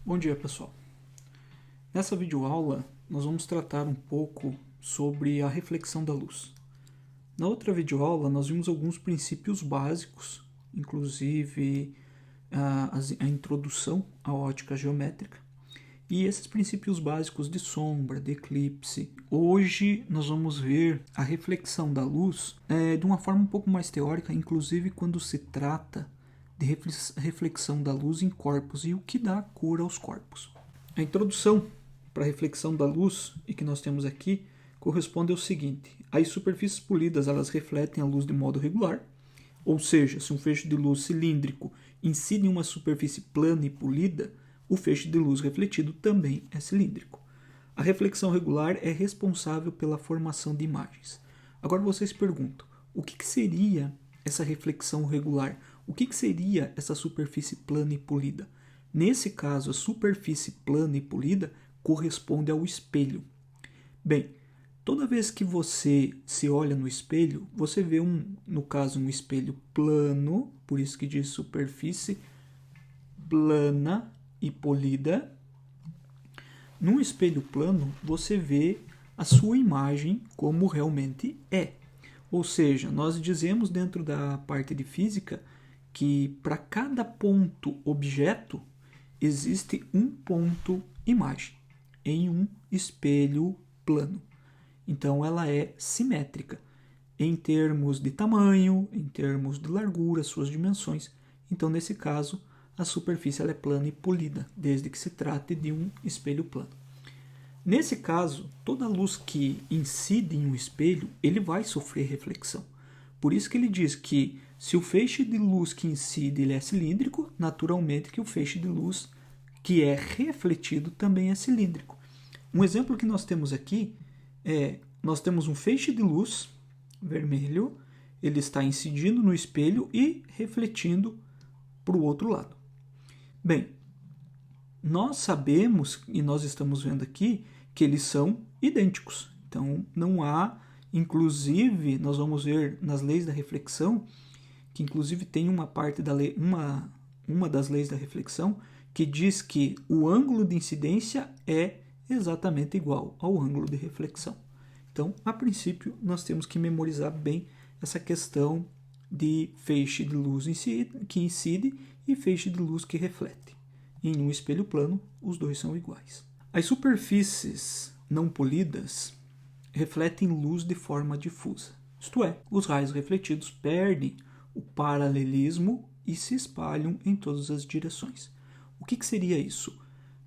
Bom dia, pessoal. Nessa videoaula, nós vamos tratar um pouco sobre a reflexão da luz. Na outra videoaula, nós vimos alguns princípios básicos, inclusive a introdução à ótica geométrica, e esses princípios básicos de sombra, de eclipse. Hoje nós vamos ver a reflexão da luz de uma forma um pouco mais teórica, inclusive quando se trata de reflexão da luz em corpos e o que dá cor aos corpos. A introdução para a reflexão da luz e que nós temos aqui corresponde ao seguinte: as superfícies polidas elas refletem a luz de modo regular, ou seja, se um feixe de luz cilíndrico incide em uma superfície plana e polida, o feixe de luz refletido também é cilíndrico. A reflexão regular é responsável pela formação de imagens. Agora vocês perguntam, o que seria essa reflexão regular? O que seria essa superfície plana e polida? Nesse caso, a superfície plana e polida corresponde ao espelho. Bem, toda vez que você se olha no espelho, você vê no caso, um espelho plano, por isso que diz superfície plana e polida. Num espelho plano, você vê a sua imagem como realmente é. Ou seja, nós dizemos dentro da parte de física que para cada ponto objeto existe um ponto imagem em um espelho plano. Então ela é simétrica em termos de tamanho, em termos de largura, suas dimensões. Então nesse caso a superfície ela é plana e polida, desde que se trate de um espelho plano. Nesse caso, toda luz que incide em um espelho, ele vai sofrer reflexão. Por isso que ele diz que se o feixe de luz que incide ele é cilíndrico, naturalmente que o feixe de luz que é refletido também é cilíndrico. Um exemplo que nós temos aqui nós temos um feixe de luz vermelho, ele está incidindo no espelho e refletindo para o outro lado. Bem, nós sabemos, e nós estamos vendo aqui, que eles são idênticos. Então, não há, inclusive, nós vamos ver nas leis da reflexão, que inclusive tem uma parte da lei, uma das leis da reflexão, que diz que o ângulo de incidência é exatamente igual ao ângulo de reflexão. Então, a princípio, nós temos que memorizar bem essa questão de feixe de luz que incide e feixe de luz que reflete. Em um espelho plano, os dois são iguais. As superfícies não polidas refletem luz de forma difusa. Isto é, os raios refletidos perdem o paralelismo e se espalham em todas as direções. O que seria isso?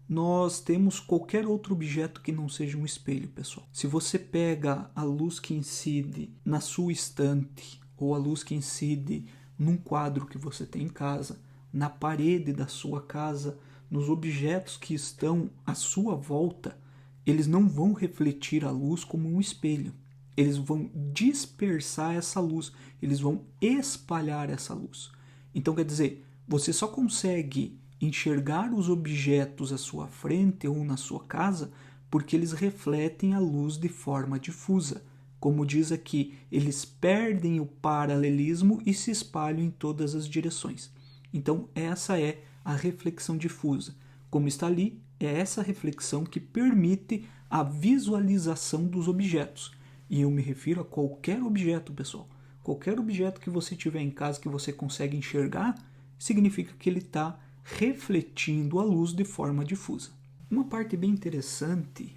Nós temos qualquer outro objeto que não seja um espelho, pessoal. Se você pega a luz que incide na sua estante ou a luz que incide num quadro que você tem em casa, na parede da sua casa, nos objetos que estão à sua volta, eles não vão refletir a luz como um espelho. Eles vão dispersar essa luz, eles vão espalhar essa luz. Então, quer dizer, você só consegue enxergar os objetos à sua frente ou na sua casa porque eles refletem a luz de forma difusa. Como diz aqui, eles perdem o paralelismo e se espalham em todas as direções. Então, essa é a reflexão difusa. Como está ali, é essa reflexão que permite a visualização dos objetos. E eu me refiro a qualquer objeto, pessoal. Qualquer objeto que você tiver em casa que você consegue enxergar, significa que ele está refletindo a luz de forma difusa. Uma parte bem interessante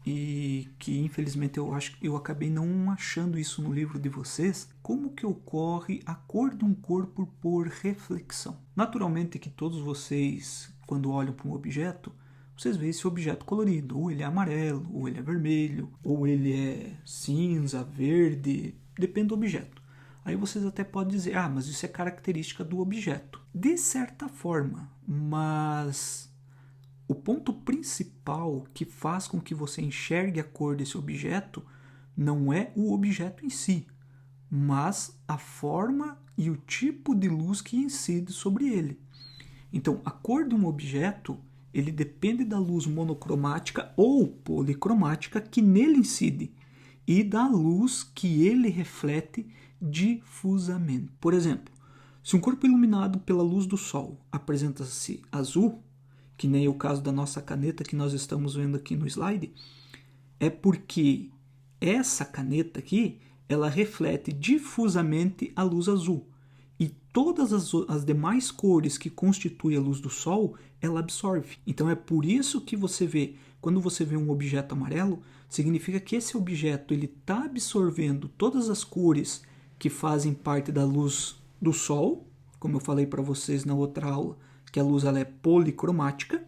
e que infelizmente eu acabei não achando isso no livro de vocês, como que ocorre a cor de um corpo por reflexão. Naturalmente que todos vocês, quando olham para um objeto, vocês veem esse objeto colorido, ou ele é amarelo, ou ele é vermelho, ou ele é cinza, verde, depende do objeto. Aí vocês até podem dizer, mas isso é característica do objeto. De certa forma, mas o ponto principal que faz com que você enxergue a cor desse objeto não é o objeto em si, mas a forma e o tipo de luz que incide sobre ele. Então, a cor de um objeto ele depende da luz monocromática ou policromática que nele incide e da luz que ele reflete difusamente. Por exemplo, se um corpo iluminado pela luz do sol apresenta-se azul, que nem o caso da nossa caneta que nós estamos vendo aqui no slide, é porque essa caneta aqui, ela reflete difusamente a luz azul. E todas as demais cores que constituem a luz do Sol, ela absorve. Então é por isso que você vê, quando você vê um objeto amarelo, significa que esse objeto está absorvendo todas as cores que fazem parte da luz do Sol, como eu falei para vocês na outra aula, que a luz ela é policromática,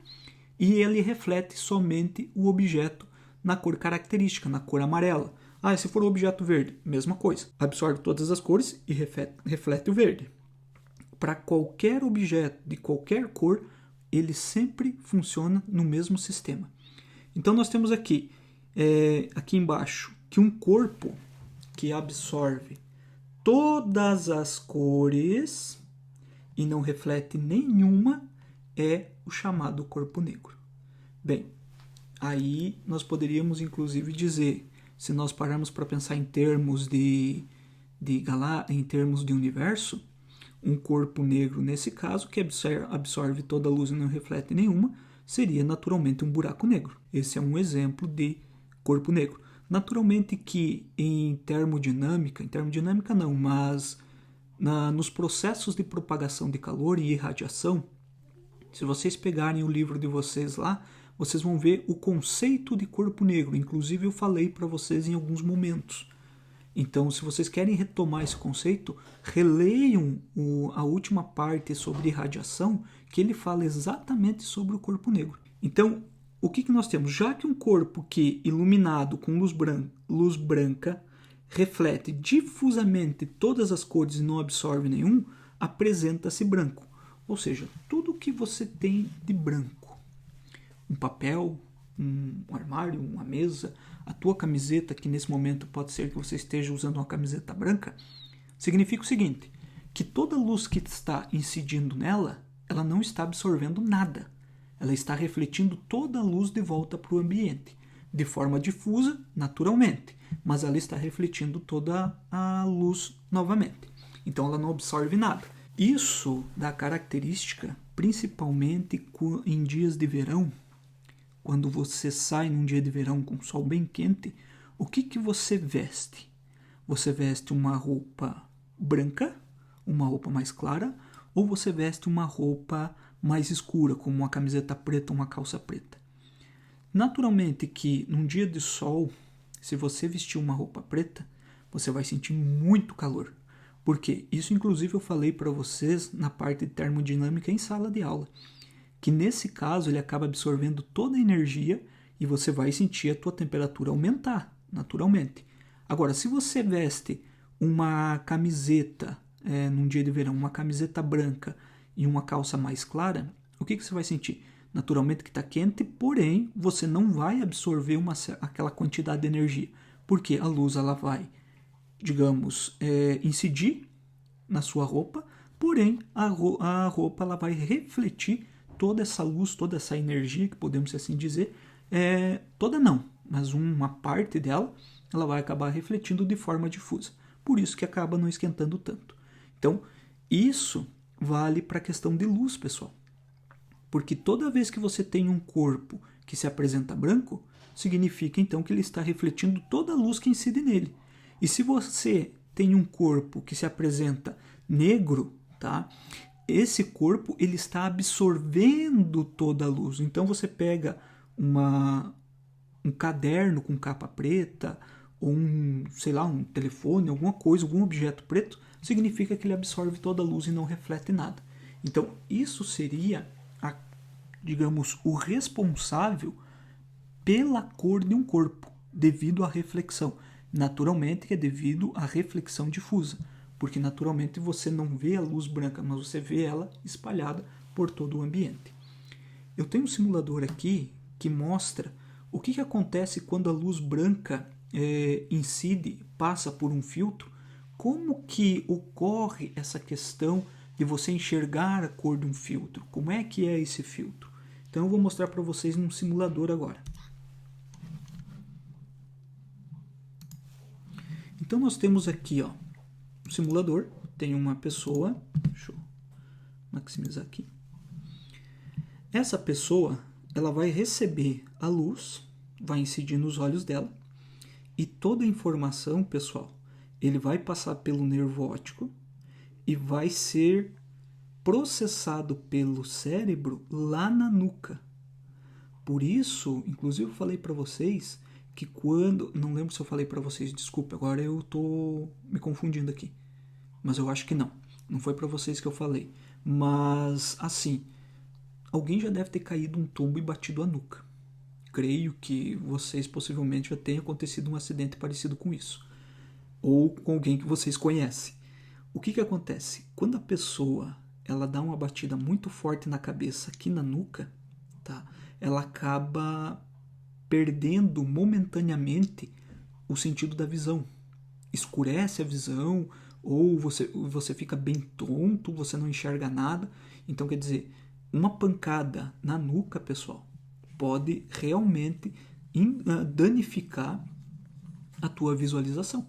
e ele reflete somente o objeto na cor característica, na cor amarela. Ah, e se for um objeto verde? Mesma coisa. Absorve todas as cores e reflete o verde. Para qualquer objeto de qualquer cor, ele sempre funciona no mesmo sistema. Então nós temos aqui embaixo, que um corpo que absorve todas as cores e não reflete nenhuma é o chamado corpo negro. Bem, aí nós poderíamos inclusive dizer, se nós pararmos para pensar em termos em termos de universo, um corpo negro nesse caso, que absorve toda a luz e não reflete nenhuma, seria naturalmente um buraco negro. Esse é um exemplo de corpo negro. Naturalmente que em termodinâmica não, mas nos processos de propagação de calor e irradiação, se vocês pegarem o livro de vocês lá, vocês vão ver o conceito de corpo negro. Inclusive eu falei para vocês em alguns momentos. Então, se vocês querem retomar esse conceito, releiam a última parte sobre irradiação, que ele fala exatamente sobre o corpo negro. Então, o que nós temos? Já que um corpo que iluminado com luz branca reflete difusamente todas as cores e não absorve nenhum, apresenta-se branco. Ou seja, tudo que você tem de branco, um papel, um armário, uma mesa, a tua camiseta, que nesse momento pode ser que você esteja usando uma camiseta branca, significa o seguinte, que toda luz que está incidindo nela, ela não está absorvendo nada. Ela está refletindo toda a luz de volta para o ambiente, de forma difusa, naturalmente, mas ela está refletindo toda a luz novamente. Então ela não absorve nada. Isso dá característica, principalmente em dias de verão, quando você sai num dia de verão com sol bem quente, o que você veste? Você veste uma roupa branca, uma roupa mais clara, ou você veste uma roupa mais escura, como uma camiseta preta ou uma calça preta? Naturalmente que num dia de sol, se você vestir uma roupa preta, você vai sentir muito calor. Porque isso inclusive eu falei para vocês na parte de termodinâmica em sala de aula, que nesse caso ele acaba absorvendo toda a energia e você vai sentir a tua temperatura aumentar, naturalmente. Agora, se você veste uma camiseta, num dia de verão, uma camiseta branca e uma calça mais clara, o que você vai sentir? Naturalmente que está quente, porém você não vai absorver aquela quantidade de energia, porque a luz ela vai, digamos, incidir na sua roupa, porém a roupa ela vai refletir toda essa luz, toda essa energia, que podemos assim dizer, toda não, mas uma parte dela, ela vai acabar refletindo de forma difusa. Por isso que acaba não esquentando tanto. Então, isso vale para a questão de luz, pessoal. Porque toda vez que você tem um corpo que se apresenta branco, significa então que ele está refletindo toda a luz que incide nele. E se você tem um corpo que se apresenta negro, tá? Esse corpo ele está absorvendo toda a luz. Então você pega um caderno com capa preta, ou um telefone, alguma coisa, algum objeto preto, significa que ele absorve toda a luz e não reflete nada. Então isso seria, digamos, o responsável pela cor de um corpo, devido à reflexão. Naturalmente que é devido à reflexão difusa, porque naturalmente você não vê a luz branca, mas você vê ela espalhada por todo o ambiente. Eu tenho um simulador aqui que mostra o que acontece quando a luz branca incide, passa por um filtro, como que ocorre essa questão de você enxergar a cor de um filtro, como é que é esse filtro. Então eu vou mostrar para vocês num simulador agora. Então nós temos aqui, um simulador, tem uma pessoa, deixa eu maximizar aqui, Essa pessoa, ela vai receber a luz, vai incidir nos olhos dela, e toda a informação, pessoal, ele vai passar pelo nervo óptico e vai ser processado pelo cérebro lá na nuca. Por isso, inclusive eu falei para vocês que quando... Não lembro se eu falei para vocês, desculpa, agora eu tô me confundindo aqui. Mas eu acho que não. Não foi para vocês que eu falei. Mas, assim, alguém já deve ter caído um tombo e batido a nuca. Creio que vocês possivelmente já tenha acontecido um acidente parecido com isso. Ou com alguém que vocês conhecem. O que acontece? Quando a pessoa ela dá uma batida muito forte na cabeça aqui na nuca, tá? Ela acaba perdendo momentaneamente o sentido da visão. Escurece a visão, ou você fica bem tonto, você não enxerga nada. Então, quer dizer, uma pancada na nuca, pessoal, pode realmente danificar a tua visualização.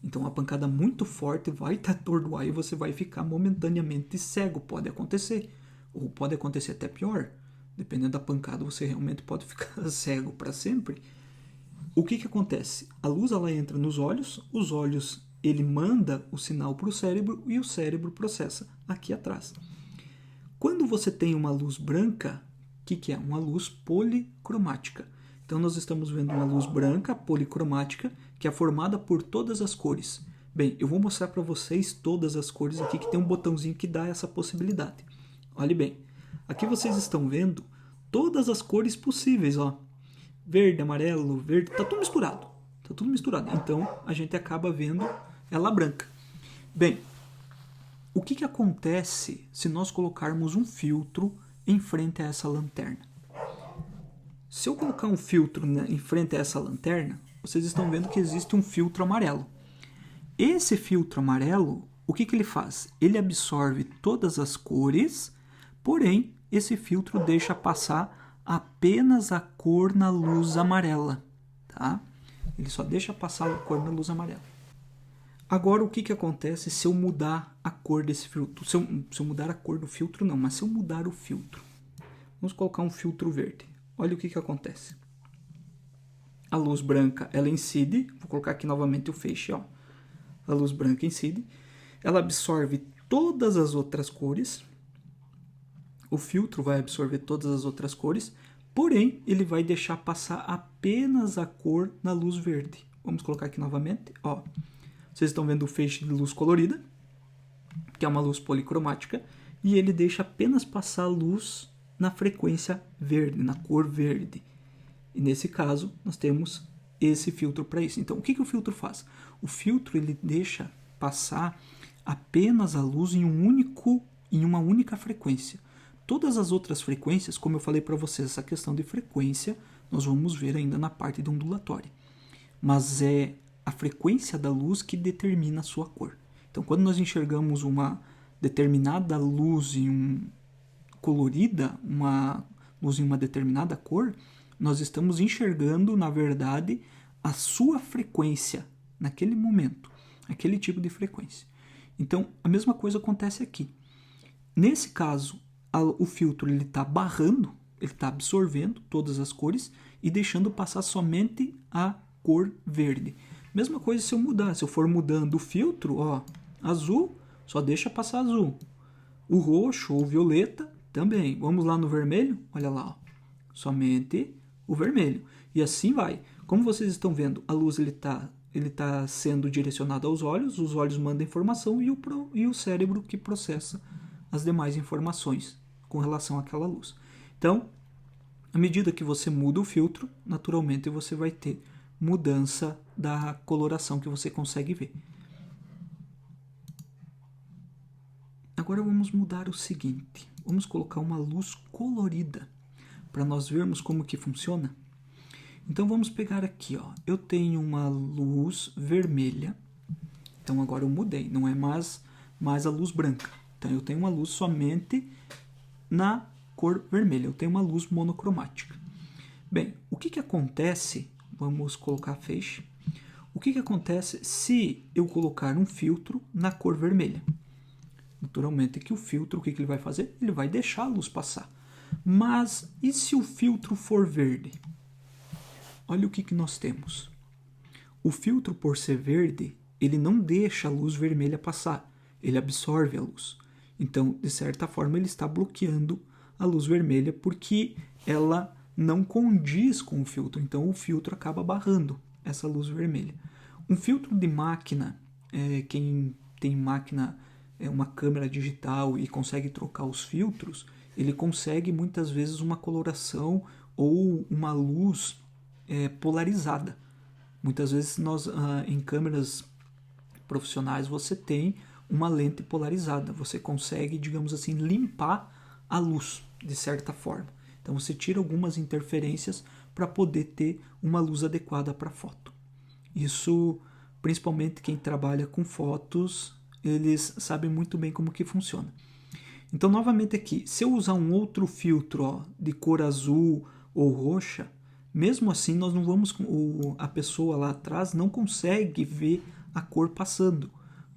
Então, uma pancada muito forte vai te atordoar e você vai ficar momentaneamente cego. Pode acontecer. Ou pode acontecer até pior. Dependendo da pancada, você realmente pode ficar cego para sempre. O que acontece? A luz ela entra nos olhos, os olhos ele manda o sinal para o cérebro e o cérebro processa aqui atrás. Quando você tem uma luz branca, o que é? Uma luz policromática. Então, nós estamos vendo uma luz branca policromática que é formada por todas as cores. Bem, eu vou mostrar para vocês todas as cores aqui, que tem um botãozinho que dá essa possibilidade. Olhe bem, aqui vocês estão vendo todas as cores possíveis, ó. Verde, amarelo, verde, tá tudo misturado. Tá tudo misturado. Então, a gente acaba vendo ela branca. Bem, o que acontece se nós colocarmos um filtro em frente a essa lanterna? Se eu colocar um filtro em frente a essa lanterna, vocês estão vendo que existe um filtro amarelo. Esse filtro amarelo, o que ele faz? Ele absorve todas as cores, porém, esse filtro deixa passar apenas a cor na luz amarela. Tá? Ele só deixa passar a cor na luz amarela. Agora, o que acontece se eu mudar a cor desse filtro? Se eu mudar a cor do filtro, não, mas se eu mudar o filtro. Vamos colocar um filtro verde. Olha o que acontece. A luz branca, ela incide. Vou colocar aqui novamente o feixe, ó. A luz branca incide. Ela absorve todas as outras cores. O filtro vai absorver todas as outras cores. Porém, ele vai deixar passar apenas a cor na luz verde. Vamos colocar aqui novamente, ó. Vocês estão vendo o feixe de luz colorida, que é uma luz policromática. E ele deixa apenas passar a luz na frequência verde, na cor verde. E nesse caso, nós temos esse filtro para isso. Então, o que o filtro faz? O filtro ele deixa passar apenas a luz em uma única frequência. Todas as outras frequências, como eu falei para vocês, essa questão de frequência, nós vamos ver ainda na parte de ondulatória. Mas é a frequência da luz que determina a sua cor. Então, quando nós enxergamos uma determinada luz colorida, uma luz em uma determinada cor, nós estamos enxergando, na verdade, a sua frequência naquele momento, aquele tipo de frequência. Então, a mesma coisa acontece aqui. Nesse caso, o filtro está barrando, ele está absorvendo todas as cores e deixando passar somente a cor verde. Mesma coisa se eu mudar, se eu for mudando o filtro, ó, azul, só deixa passar azul. O roxo ou violeta também. Vamos lá no vermelho? Olha lá, ó. Somente o vermelho. E assim vai. Como vocês estão vendo, a luz ele tá sendo direcionada aos olhos, os olhos mandam informação e o cérebro que processa as demais informações com relação àquela luz. Então, à medida que você muda o filtro, naturalmente você vai ter mudança da coloração que você consegue ver. Agora vamos mudar o seguinte. Vamos colocar uma luz colorida para nós vermos como que funciona. Então vamos pegar aqui, ó. Eu tenho uma luz vermelha. Então agora eu mudei, não é mais a luz branca. Então eu tenho uma luz somente na cor vermelha. Eu tenho uma luz monocromática. Bem, o que acontece? Vamos colocar feixe. O que acontece se eu colocar um filtro na cor vermelha? Naturalmente que o filtro, o que ele vai fazer? Ele vai deixar a luz passar. Mas e se o filtro for verde? Olha o que nós temos. O filtro, por ser verde, ele não deixa a luz vermelha passar, ele absorve a luz. Então, de certa forma, ele está bloqueando a luz vermelha porque ela não condiz com o filtro, então o filtro acaba barrando essa luz vermelha. Um filtro de máquina, quem tem máquina, uma câmera digital e consegue trocar os filtros, ele consegue muitas vezes uma coloração ou uma luz polarizada. Muitas vezes em câmeras profissionais você tem uma lente polarizada, você consegue, digamos assim, limpar a luz de certa forma. Então você tira algumas interferências para poder ter uma luz adequada para a foto. Isso, principalmente quem trabalha com fotos, eles sabem muito bem como que funciona. Então, novamente aqui, se eu usar um outro filtro de cor azul ou roxa, mesmo assim nós não vamos, a pessoa lá atrás não consegue ver a cor passando,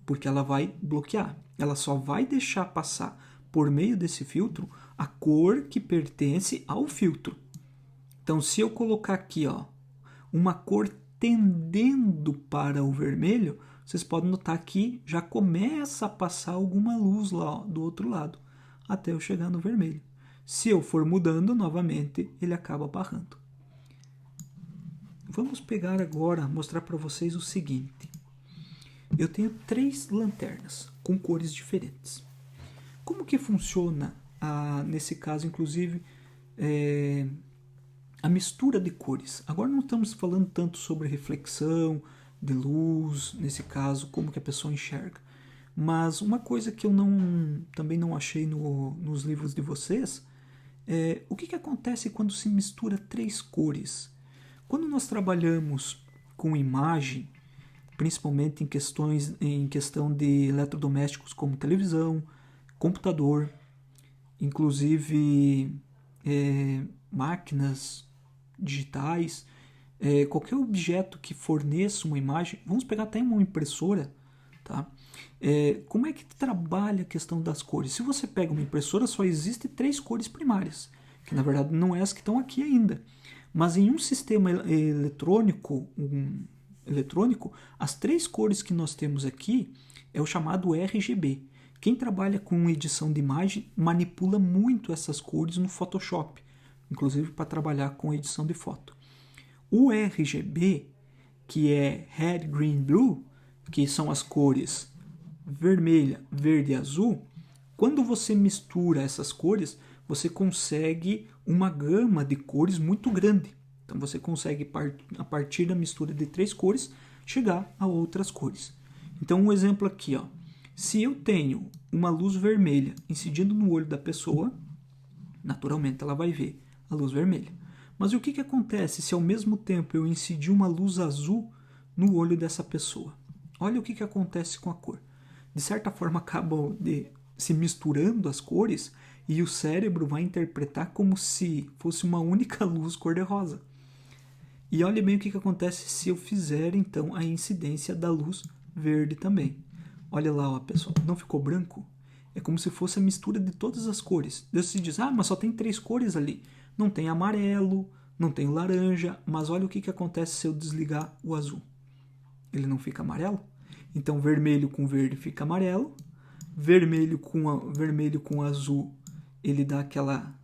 porque ela vai bloquear. Ela só vai deixar passar por meio desse filtro a cor que pertence ao filtro. Então, se eu colocar aqui, uma cor tendendo para o vermelho, vocês podem notar que já começa a passar alguma luz lá do outro lado, até eu chegar no vermelho. Se eu for mudando novamente, ele acaba barrando. Vamos pegar agora, mostrar para vocês o seguinte. Eu tenho 3 lanternas com cores diferentes. Como que funciona, nesse caso, inclusive, a mistura de cores? Agora não estamos falando tanto sobre reflexão de luz, nesse caso, como que a pessoa enxerga. Mas uma coisa que eu também não achei nos livros de vocês é o que acontece quando se mistura 3 cores. Quando nós trabalhamos com imagem, principalmente em questão de eletrodomésticos como televisão, computador, inclusive máquinas digitais, qualquer objeto que forneça uma imagem, vamos pegar até uma impressora, tá? Como é que trabalha a questão das cores? Se você pega uma impressora, só existem 3 cores primárias, que na verdade não é as que estão aqui ainda. Mas em um sistema eletrônico, as 3 cores que nós temos aqui é o chamado RGB. Quem trabalha com edição de imagem manipula muito essas cores no Photoshop, inclusive para trabalhar com edição de foto. O RGB, que é Red, Green, Blue, que são as cores vermelha, verde e azul, quando você mistura essas cores, você consegue uma gama de cores muito grande. Então você consegue, a partir da mistura de 3 cores, chegar a outras cores. Então um exemplo aqui, se eu tenho uma luz vermelha incidindo no olho da pessoa, naturalmente ela vai ver a luz vermelha. Mas o que acontece se ao mesmo tempo eu incidir uma luz azul no olho dessa pessoa? Olha o que acontece com a cor. De certa forma acabam se misturando as cores e o cérebro vai interpretar como se fosse uma única luz cor-de-rosa. E olha bem o que acontece se eu fizer então a incidência da luz verde também. Olha lá, pessoal, não ficou branco? É como se fosse a mistura de todas as cores. Deus se diz, mas só tem 3 cores ali. Não tem amarelo, não tem laranja, mas olha o que acontece se eu desligar o azul. Ele não fica amarelo? Então vermelho com verde fica amarelo, vermelho com azul ele dá aquela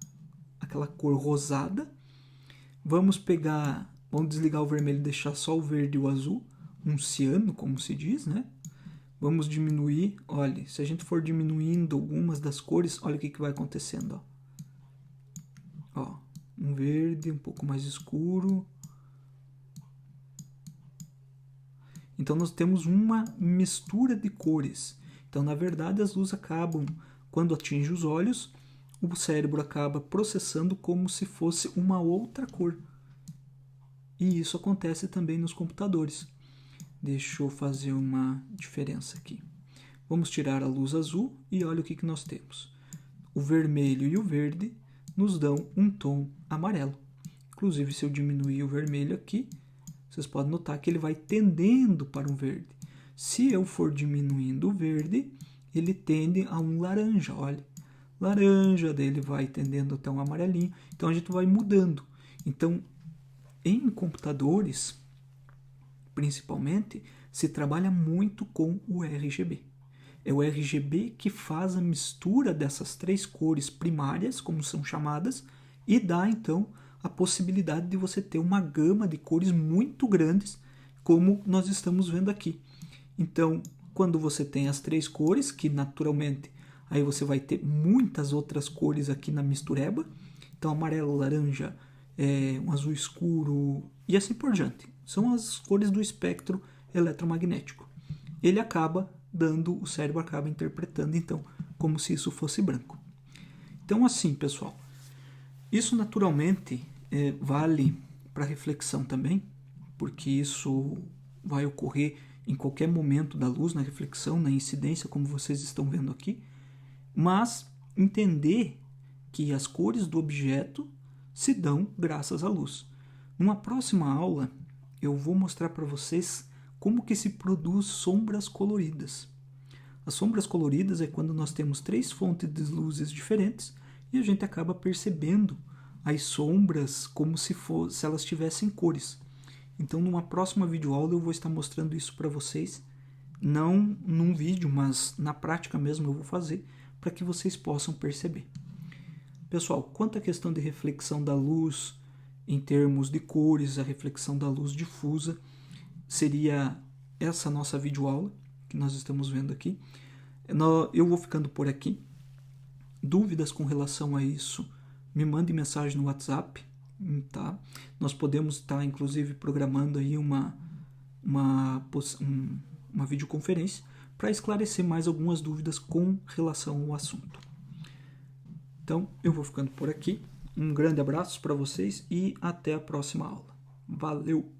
cor rosada. Vamos desligar o vermelho e deixar só o verde e o azul, um ciano, como se diz, né? Vamos diminuir, olha, se a gente for diminuindo algumas das cores, olha o que vai acontecendo, um verde um pouco mais escuro. Então nós temos uma mistura de cores. Então, na verdade, as luzes acabam, quando atingem os olhos, o cérebro acaba processando como se fosse uma outra cor. E isso acontece também nos computadores. Deixa eu fazer uma diferença aqui. Vamos tirar a luz azul e olha o que nós temos. O vermelho e o verde nos dão um tom amarelo. Inclusive, se eu diminuir o vermelho aqui, vocês podem notar que ele vai tendendo para um verde. Se eu for diminuindo o verde, ele tende a um laranja, olha. laranja, daí ele vai tendendo até um amarelinho. Então a gente vai mudando. Então, em computadores, principalmente, se trabalha muito com o RGB. É o RGB que faz a mistura dessas três cores primárias, como são chamadas, e dá então a possibilidade de você ter uma gama de cores muito grandes, como nós estamos vendo aqui. Então, quando você tem as três cores, que naturalmente aí você vai ter muitas outras cores aqui na mistureba, então amarelo, laranja, um azul escuro e assim por diante. São as cores do espectro eletromagnético. Ele acaba dando, o cérebro acaba interpretando então como se isso fosse branco. Então assim, pessoal, isso naturalmente vale para reflexão também, porque isso vai ocorrer em qualquer momento da luz, na reflexão, na incidência, como vocês estão vendo aqui, mas entender que as cores do objeto se dão graças à luz. Numa próxima aula, eu vou mostrar para vocês como que se produz sombras coloridas. As sombras coloridas é quando nós temos três fontes de luzes diferentes e a gente acaba percebendo as sombras como se elas tivessem cores. Então, numa próxima videoaula eu vou estar mostrando isso para vocês, não num vídeo, mas na prática mesmo eu vou fazer, para que vocês possam perceber. Pessoal, quanto à questão de reflexão da luz em termos de cores, a reflexão da luz difusa, seria essa nossa videoaula que nós estamos vendo aqui. Eu vou ficando por aqui. Dúvidas com relação a isso, me mande mensagem no WhatsApp, tá? Nós podemos estar, inclusive, programando aí uma videoconferência para esclarecer mais algumas dúvidas com relação ao assunto. Então, eu vou ficando por aqui. Um grande abraço para vocês e até a próxima aula. Valeu!